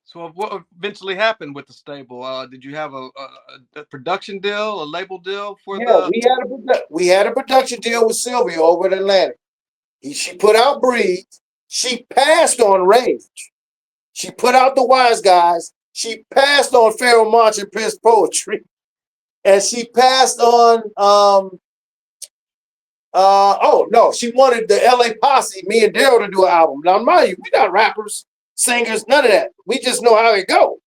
So what eventually happened with the stable? Did you have a production deal, a label deal for Yeah, the? we had a production deal with Sylvia over in Atlantic. She put out Breeze. She passed on Rage. She put out the Wise Guys. She passed on Pharaoh Monch and Prince Poetry. And she passed on oh no, she wanted the LA Posse, me and Daryl, to do an album. Now mind you, we're not rappers, singers, none of that. We just know how it go.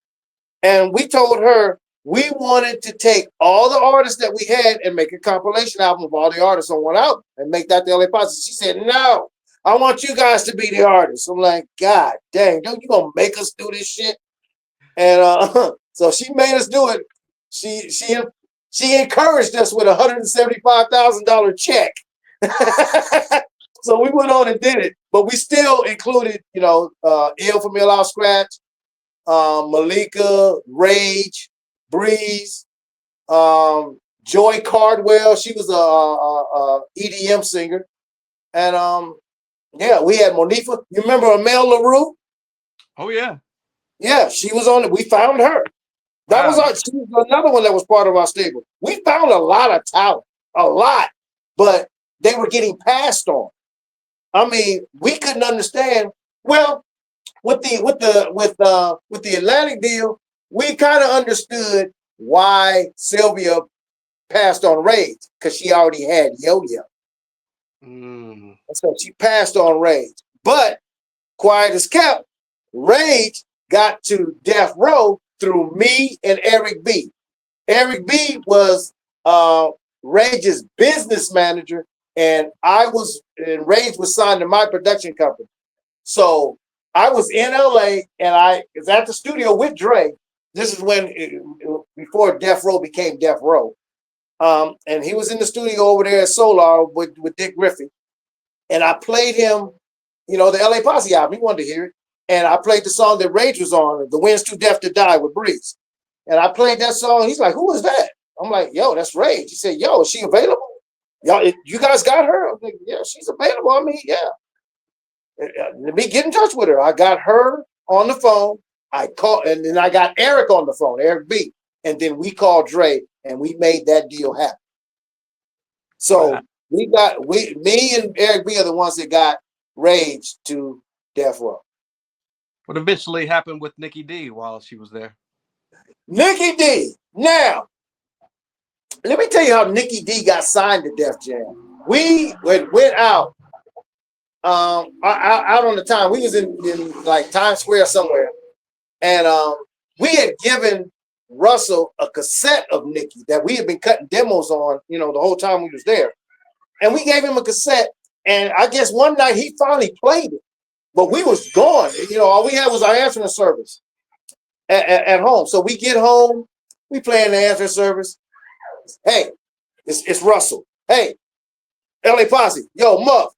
And we told her we wanted to take all the artists that we had and make a compilation album of all the artists on one album and make that the LA Posse. She said, no, I want you guys to be the artists. I'm like, God dang, don't you gonna make us do this shit? And so she made us do it. She she she encouraged us with $175,000 check. So we went on and did it, but we still included, Ill from Ill Out Scratch, Malika, Rage, Breeze, Joy Cardwell. She was a EDM singer, and yeah, we had Monifa. You remember Amel LaRue? Oh yeah. Yeah, she was on it. We found her. That was Wow. she was another one that was part of our stable. We found a lot of talent, a lot, but they were getting passed on. I mean, we couldn't understand. Well, with the Atlantic deal, we kind of understood why Sylvia passed on Rage because she already had Yo Yo, Mm. so she passed on Rage. But quiet as kept, Rage got to Death Row through me and Eric B. Eric B was Rage's business manager, and Rage was signed to my production company. So I was in LA and I was at the studio with Dre. This is before Death Row became Death Row. And he was in the studio over there at Solar with Dick Griffey. And I played him, the LA Posse album. He wanted to hear it. And I played the song that Rage was on, The Wind's Too Deaf to Die with Breeze. And I played that song. He's like, who is that? I'm like, yo, that's Rage. He said, yo, is she available? Y'all, you guys got her? I'm like, yeah, she's available. I mean, yeah. Let me get in touch with her. I got her on the phone. I called, and then I got Eric on the phone, Eric B. And then we called Dre, and we made that deal happen. Wow. So me and Eric B are the ones that got Rage to Death Row. What eventually happened with Nikki D while she was there? Nikki D. Now, let me tell you how Nikki D got signed to Def Jam. We went out out on the time. We was in like Times Square somewhere, and we had given Russell a cassette of Nikki that we had been cutting demos on, the whole time we was there. And we gave him a cassette, and I guess one night he finally played it, but we was gone. All we had was our answering service at home. So we get home, we playing the answering service. Hey, it's Russell. Hey, LA Posse. Yo, Muff.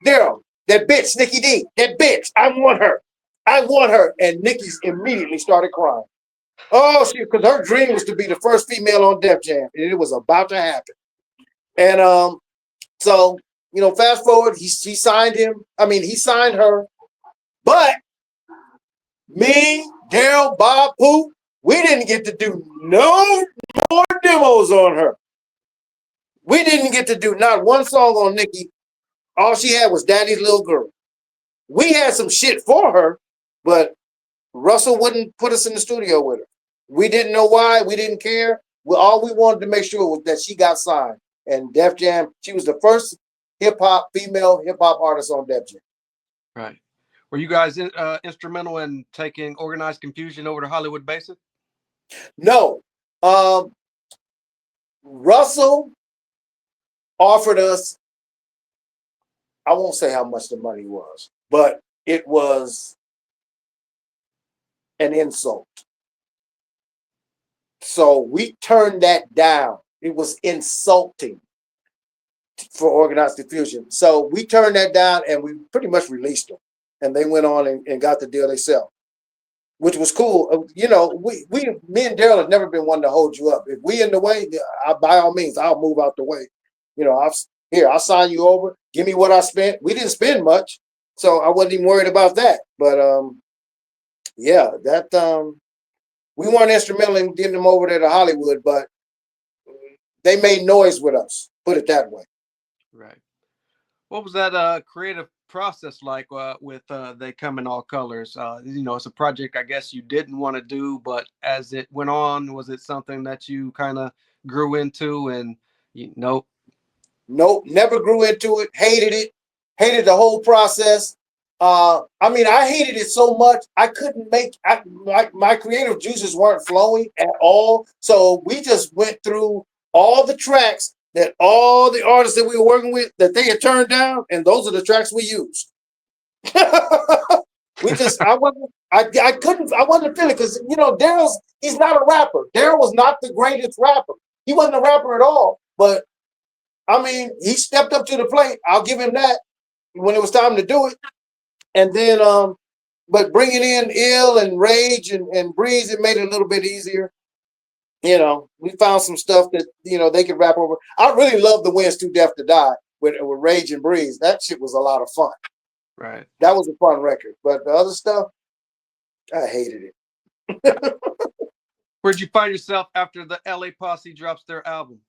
Daryl, that bitch, Nikki D, that bitch, I want her. I want her. And Nikki immediately started crying. Oh, because her dream was to be the first female on Def Jam, and it was about to happen. And so, fast forward, he signed him. I mean, he signed her. But me, Daryl, Bob, Pooh, we didn't get to do no more demos on her. We didn't get to do not one song on Nikki. All she had was Daddy's Little Girl. We had some shit for her, but Russell wouldn't put us in the studio with her. We didn't know why. We didn't care. All we wanted to make sure was that she got signed. And Def Jam, she was the first female hip hop artist on Def Jam. Right. Were you guys instrumental in taking Organized Confusion over to Hollywood Basic? No. Russell offered us, I won't say how much the money was, but it was an insult. So we turned that down. It was insulting for Organized Confusion. So we turned that down and we pretty much released them. And they went on and got the deal themselves, which was cool. Me and Daryl have never been one to hold you up. If we in the way, by all means, I'll move out the way. I'll sign you over. Give me what I spent. We didn't spend much, so I wasn't even worried about that. But Yeah, that we weren't instrumental in getting them over there to Hollywood, but they made noise with us. Put it that way. Right. What was that creative process like with They Come in All Colors? It's a project I guess you didn't want to do, but as it went on, was it something that you kind of grew into and nope. Nope, never grew into it. Hated it. Hated the whole process. I mean, I hated it so much I couldn't make. My creative juices weren't flowing at all. So we just went through all the tracks that all the artists that we were working with that they had turned down, and those are the tracks we used. We just, I wasn't, I couldn't, I wasn't feeling because he's not a rapper. Daryl was not the greatest rapper. He wasn't a rapper at all. But I mean, he stepped up to the plate. I'll give him that when it was time to do it. And then, but bringing in Ill and Rage and Breeze, it made it a little bit easier. We found some stuff that they could rap over. I really love the Wins Too Deaf to Die with Rage and Breeze. That shit was a lot of fun. Right. That was a fun record. But the other stuff, I hated it. Where'd you find yourself after the LA Posse drops their album?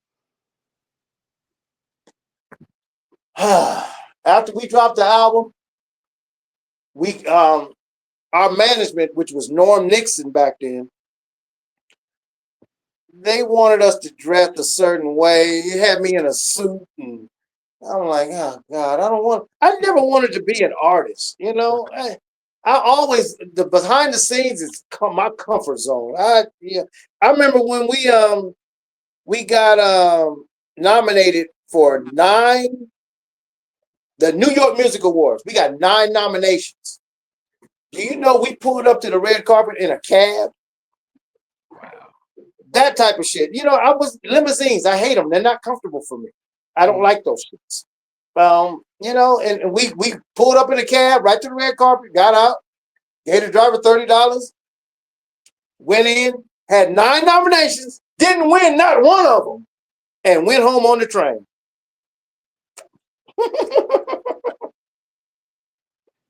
After we dropped the album, we our management, which was Norm Nixon back then, they wanted us to dress a certain way. It had me in a suit, and I'm like, oh God, I never wanted to be an artist. I always the behind the scenes is my comfort zone. I remember when we got nominated for the New York Music Awards. We got 9 nominations. Do you know we pulled up to the red carpet in a cab? Wow. That type of shit. I was limousines. I hate them. They're not comfortable for me. I don't like those shits. And we pulled up in a cab right to the red carpet, got out, gave the driver $30, went in, had 9 nominations, didn't win not one of them, and went home on the train.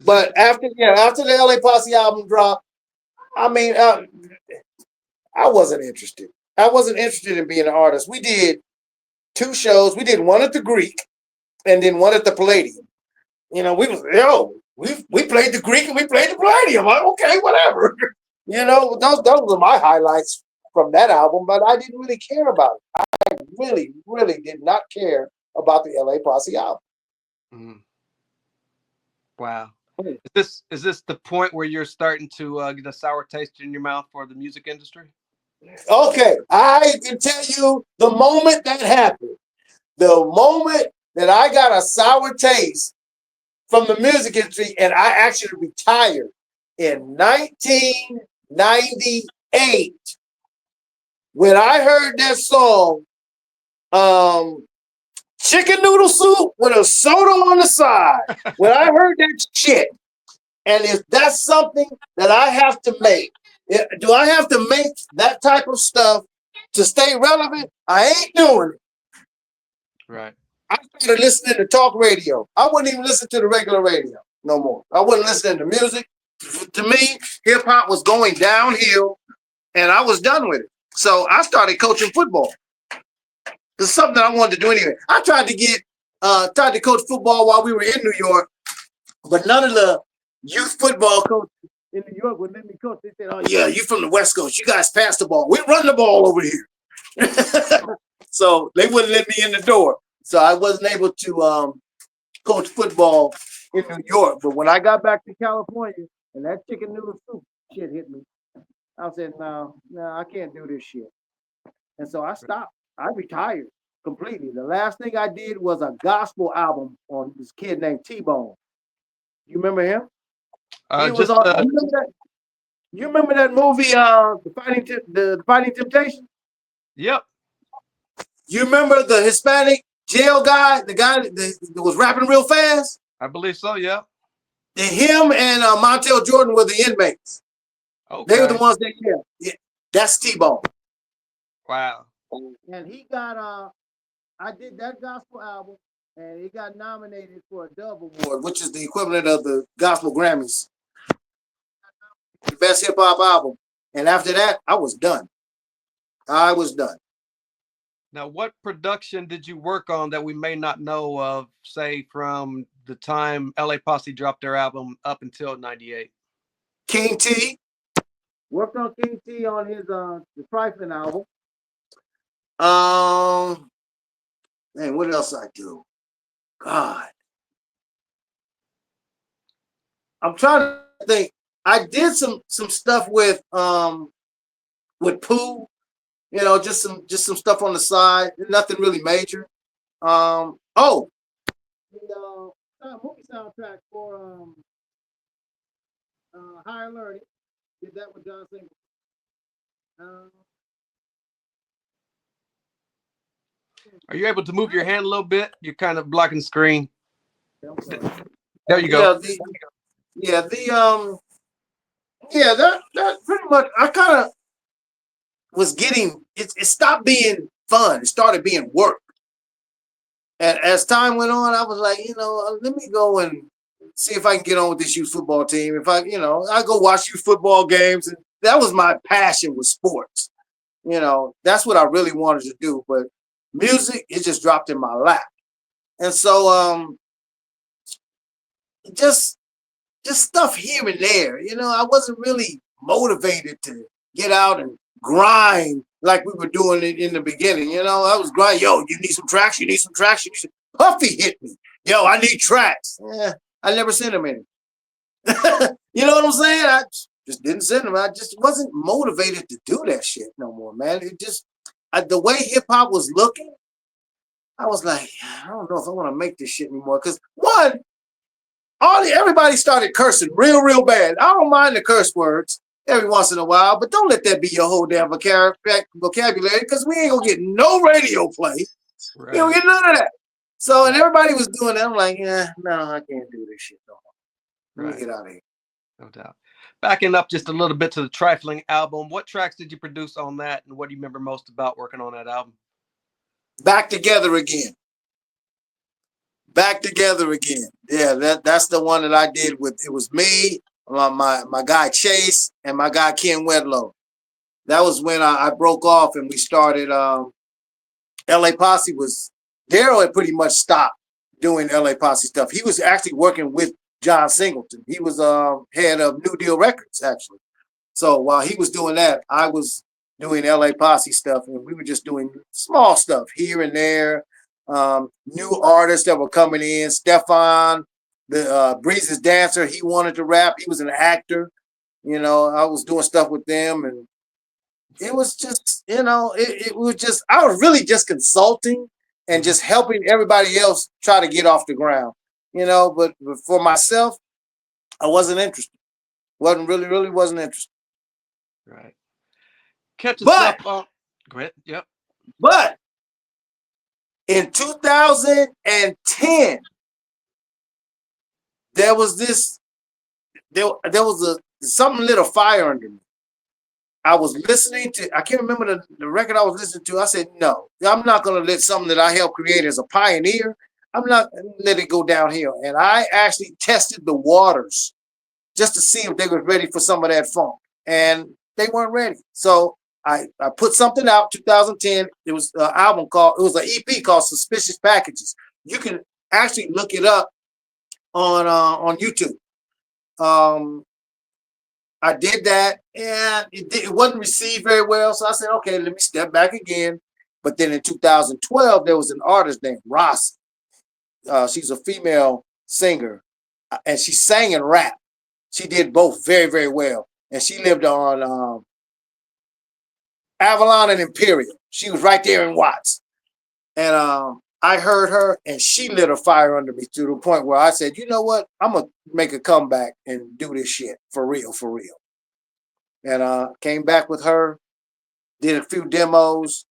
But after the LA Posse album dropped, I mean, I wasn't interested. I wasn't interested in being an artist. We did 2 shows. We did one at the Greek and then one at the Palladium. We played the Greek and we played the Palladium. Like, okay, whatever. Those were my highlights from that album, but I didn't really care about it. I really, really did not care about the LA Posse album. Mm. Wow. Is this the point where you're starting to get a sour taste in your mouth for the music industry? Okay, I can tell you the moment that happened. The moment that I got a sour taste from the music industry and I actually retired in 1998 when I heard that song, Chicken Noodle Soup with a soda on the side. When I heard that shit, and if that's something that I have to make, do I have to make that type of stuff to stay relevant? I ain't doing it. Right. I started listening to talk radio. I wouldn't even listen to the regular radio no more. I wasn't listening to music. To me, hip hop was going downhill, and I was done with it. So I started coaching football. It's something that I wanted to do anyway. I tried to coach football while we were in New York, but none of the youth football coaches in New York would let me coach. They said, "Oh yeah, you from the West Coast. You guys pass the ball. We run the ball over here." So they wouldn't let me in the door. So I wasn't able to coach football in New York. But when I got back to California and that chicken noodle soup shit hit me, I said, no, I can't do this shit. And so I stopped. I retired completely. The last thing I did was a gospel album on this kid named T-Bone. You remember him? He was on. You remember that movie, the Fighting Temptation? Yep. You remember the Hispanic jail guy, the guy that was rapping real fast? I believe so. Yeah. And him and Montel Jordan were the inmates. Okay. They were the ones that yeah. That's T-Bone. Wow. And he got I did that gospel album, and he got nominated for a Dove Award, which is the equivalent of the Gospel Grammys. the best hip hop album. And after that, I was done. I was done. Now, what production did you work on that we may not know of, say, from the time LA Posse dropped their album up until '98? King T. Worked on King T on his the Trifling album. Man, what else I do? God. I'm trying to think. I did some stuff with Pooh, you know, just some stuff on the side, nothing really major. Oh, the movie soundtrack for Higher Learning. Did that with John Singer. Are you able to move your hand a little bit? You're kind of blocking the screen. There you Yeah, go. That pretty much. I kind of was getting it. It stopped being fun. It started being work. And as time went on, I was like, you know, let me go and see if I can get on with this youth football team. If I, you know, I go watch youth football games, and that was my passion with sports. You know, that's what I really wanted to do. But music, it just dropped in my lap, and so just stuff here and there. You know, I wasn't really motivated to get out and grind like we were doing it in the beginning. You know, I was grinding. Yo, you need some tracks. You need some tracks. You need some... Puffy hit me. Yo, I need tracks. Yeah, I never sent him any. You know what I'm saying? I just didn't send him. I just wasn't motivated to do that shit no more, man. It just the way hip hop was looking, I was like, I don't know if I want to make this shit anymore. Because one, everybody started cursing real bad. I don't mind the curse words every once in a while, but don't let that be your whole damn vocabulary, because we ain't gonna get no radio play. Right. We don't get none of that. So, and everybody was doing that. I'm like, yeah, no, I can't do this shit no more. Let me get out of here. No doubt. Backing up just a little bit to the Trifling album, what tracks did you produce on that, and what do you remember most about working on that album? Back Together Again. Back Together Again. Yeah, that's the one that I did with. It was me, my guy Chase, and my guy Ken Wedlow. That was when I broke off and we started. LA Posse was, Daryl had pretty much stopped doing LA Posse stuff. He was actually working with John Singleton. He was head of New Deal Records, actually. So while he was doing that, I was doing LA Posse stuff, and we were just doing small stuff here and there. New artists that were coming in. Stefan, the Breeze's dancer, he wanted to rap. He was an actor. You know, I was doing stuff with them, and it was just, you know, it was just, I was really just consulting and just helping everybody else try to get off the ground, you know, but for myself, I wasn't interested. Really wasn't interested. Right. Catch us up on. Go ahead. Yep. But in 2010, there was something lit a fire under me. I was listening to, I can't remember the record I was listening to. I said, no, I'm not going to let something that I helped create as a pioneer, I'm not going to let it go downhill. And I actually tested the waters just to see if they were ready for some of that funk. And they weren't ready. So I put something out 2010. It was an album called, it was an EP called Suspicious Packages. You can actually look it up on YouTube. I did that, and it wasn't received very well. So I said, okay, let me step back again. But then in 2012, there was an artist named Ross. She's a female singer, and she sang and rap. She did both very well. And she lived on Avalon and Imperial. She was right there in Watts. And I heard her, and she lit a fire under me to the point where I said, you know what? I'm going to make a comeback and do this shit for real. And came back with her, did a few demos,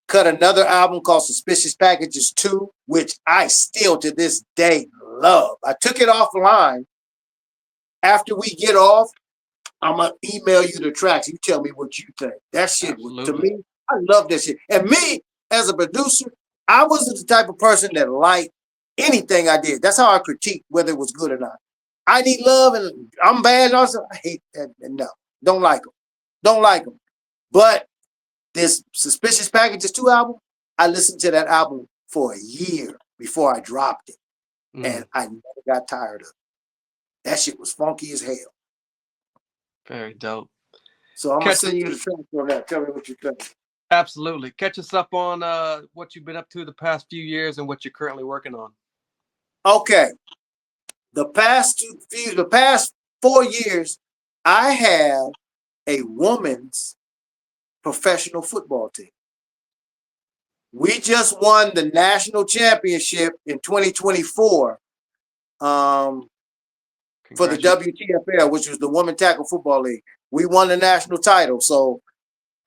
cut another album called Suspicious Packages 2, which I still to this day love. I took it offline. After we get off, I'm going to email you the tracks. You tell me what you think. That shit, to me, I love that shit. And me, as a producer, I wasn't the type of person that liked anything I did. That's how I critique whether it was good or not. I need love and I'm bad. And also, I hate that. No, don't like them. Don't like them. But this Suspicious Packages 2 album, I listened to that album for a year before I dropped it. And I never got tired of it. That shit was funky as hell. Very dope. So I'm going to send you the track on that. Tell me what you think. Absolutely. Catch us up on what you've been up to the past few years and what you're currently working on. Okay. The past 4 years, I have a woman's professional football team. We just won the national championship in 2024 for the WTFL, which was the Women Tackle Football League. We won the national title, so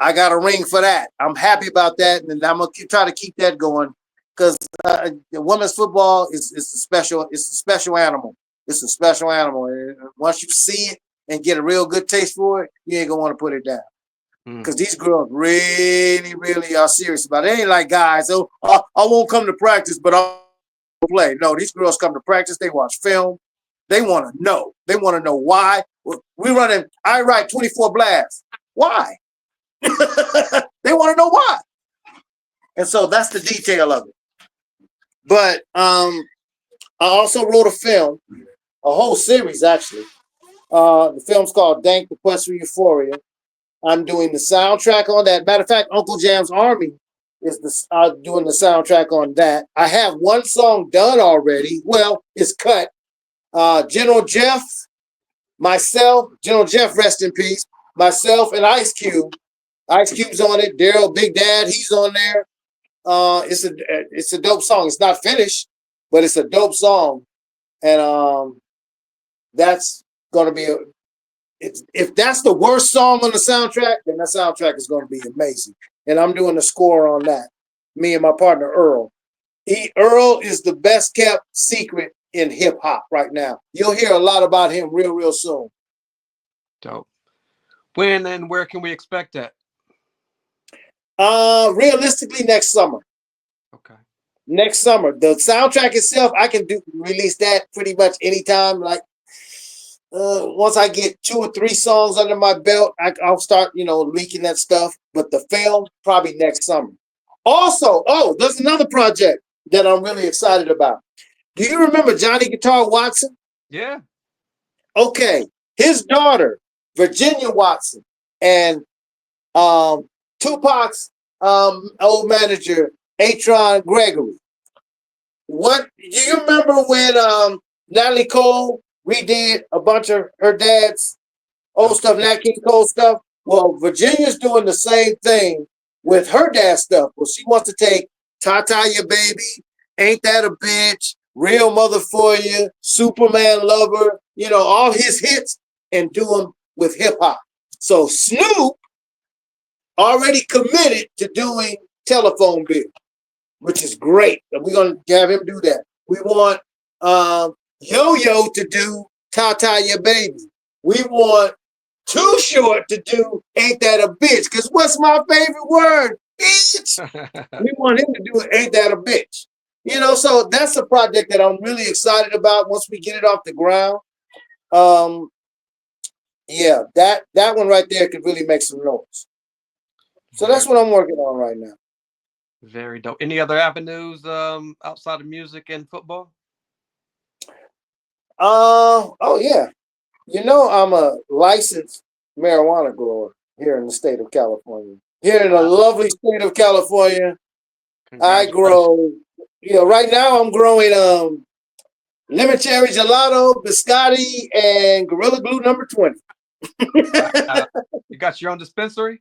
I got a ring for that. I'm happy about that, and I'm gonna try to keep that going because the women's football is a special. It's a special animal. It's a special animal. And once you see it and get a real good taste for it, you ain't gonna want to put it down. Because these girls really, really are serious about it. It ain't like guys, oh, I won't come to practice, but I'll play. No, these girls come to practice. They watch film. They want to know. They want to know why. I write 24 blasts. Why? They want to know why. And so that's the detail of it. But I also wrote a film, a whole series, actually. The film's called Dank the Quest for Euphoria. I'm doing the soundtrack on that. Matter of fact, Uncle Jam's Army is doing the soundtrack on that. I have one song done already. Well, it's cut. General Jeff, myself, General Jeff, rest in peace. Myself and Ice Cube. Ice Cube's on it. Daryl, Big Dad, he's on there. It's a dope song. It's not finished, but it's a dope song, and that's gonna be if that's the worst song on the soundtrack, then that soundtrack is going to be amazing. And I'm doing the score on that. Me and my partner Earl. Earl is the best kept secret in hip hop right now. You'll hear a lot about him real, real soon. Dope. When and where can we expect that? Realistically, next summer. Okay. Next summer. The soundtrack itself, I can release that pretty much anytime. Like once I get 2 or 3 songs under my belt, I'll start, leaking that stuff. But the film, probably next summer. Also, there's another project that I'm really excited about. Do you remember Johnny Guitar Watson? Yeah. Okay. His daughter, Virginia Watson, and Tupac's old manager, Atron Gregory. What do you remember when Natalie Cole redid a bunch of her dad's old stuff, Nat King Cole stuff? Well, Virginia's doing the same thing with her dad's stuff. Well, she wants to take Tata Ya Baby, Ain't That a Bitch, Real Mother for You, Superman Lover, all his hits, and do them with hip hop. So Snoop already committed to doing Telephone Bill, which is great. And we're going to have him do that. We want Yo-Yo to do Tata Ya Baby. We want Too Short to do Ain't That a Bitch. Because what's my favorite word? Bitch. We want him to do Ain't That a Bitch. So that's a project that I'm really excited about once we get it off the ground. Yeah, that one right there could really make some noise. So that's what I'm working on right now. Very dope. Any other avenues outside of music and football? Oh yeah. I'm a licensed marijuana grower here in the state of California. Here in the lovely state of California, I grow. Right now I'm growing lemon cherry gelato, biscotti, and Gorilla Glue number 20. You got your own dispensary?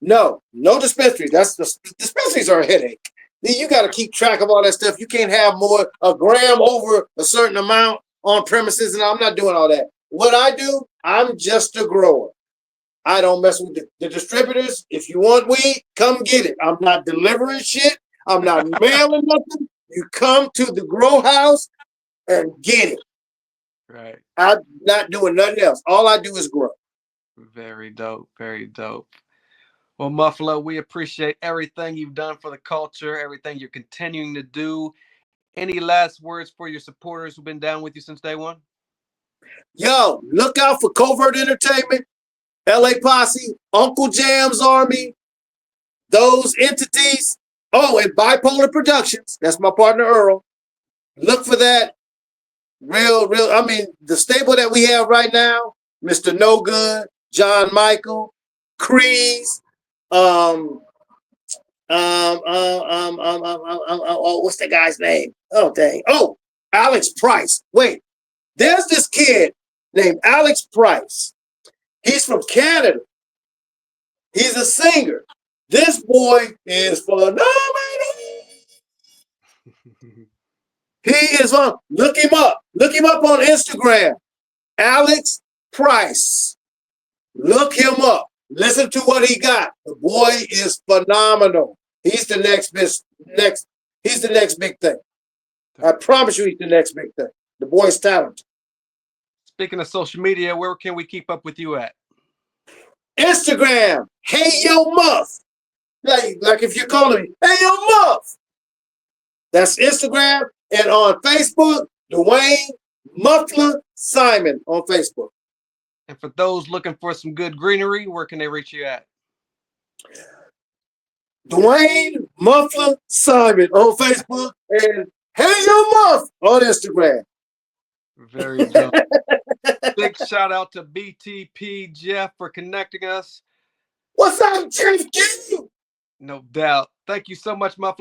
No dispensary. Dispensaries are a headache. You got to keep track of all that stuff. You can't have more a gram over a certain amount on premises, and I'm not doing all that. What I do, I'm just a grower. I don't mess with the distributors. If you want weed, come get it. I'm not delivering shit. I'm not mailing nothing. You come to the grow house and get it. Right. I'm not doing nothing else. All I do is grow. Very dope. Very dope. Well, Muffla, we appreciate everything you've done for the culture, everything you're continuing to do. Any last words for your supporters who've been down with you since day one? Yo, look out for Covert Entertainment, LA Posse, Uncle Jam's Army, those entities. Oh, and Bipolar Productions. That's my partner Earl. Look for that. Real. I mean, the stable that we have right now, Mr. No Good, John Michael, Crease, what's the guy's name? Oh, dang. Oh, Alex Price. Wait, there's this kid named Alex Price. He's from Canada. He's a singer. This boy is phenomenal. He is on. Look him up. Look him up on Instagram. Alex Price. Look him up. Listen to what he got. The boy is phenomenal. He's the he's the next big thing. I promise you he's the next big thing. The boy's talented. Speaking of social media, where can we keep up with you at? Instagram. Hey yo Muff. Like if you're calling me, hey yo Muff. That's Instagram. And on Facebook, Dwayne Muffla Simon on Facebook. And for those looking for some good greenery, where can they reach you at? Dwayne Muffla Simon on Facebook and Hey Yo Muff on Instagram. Very good. Big shout out to BTP Jeff for connecting us. What's up, Chief Q? No doubt. Thank you so much, Muffla.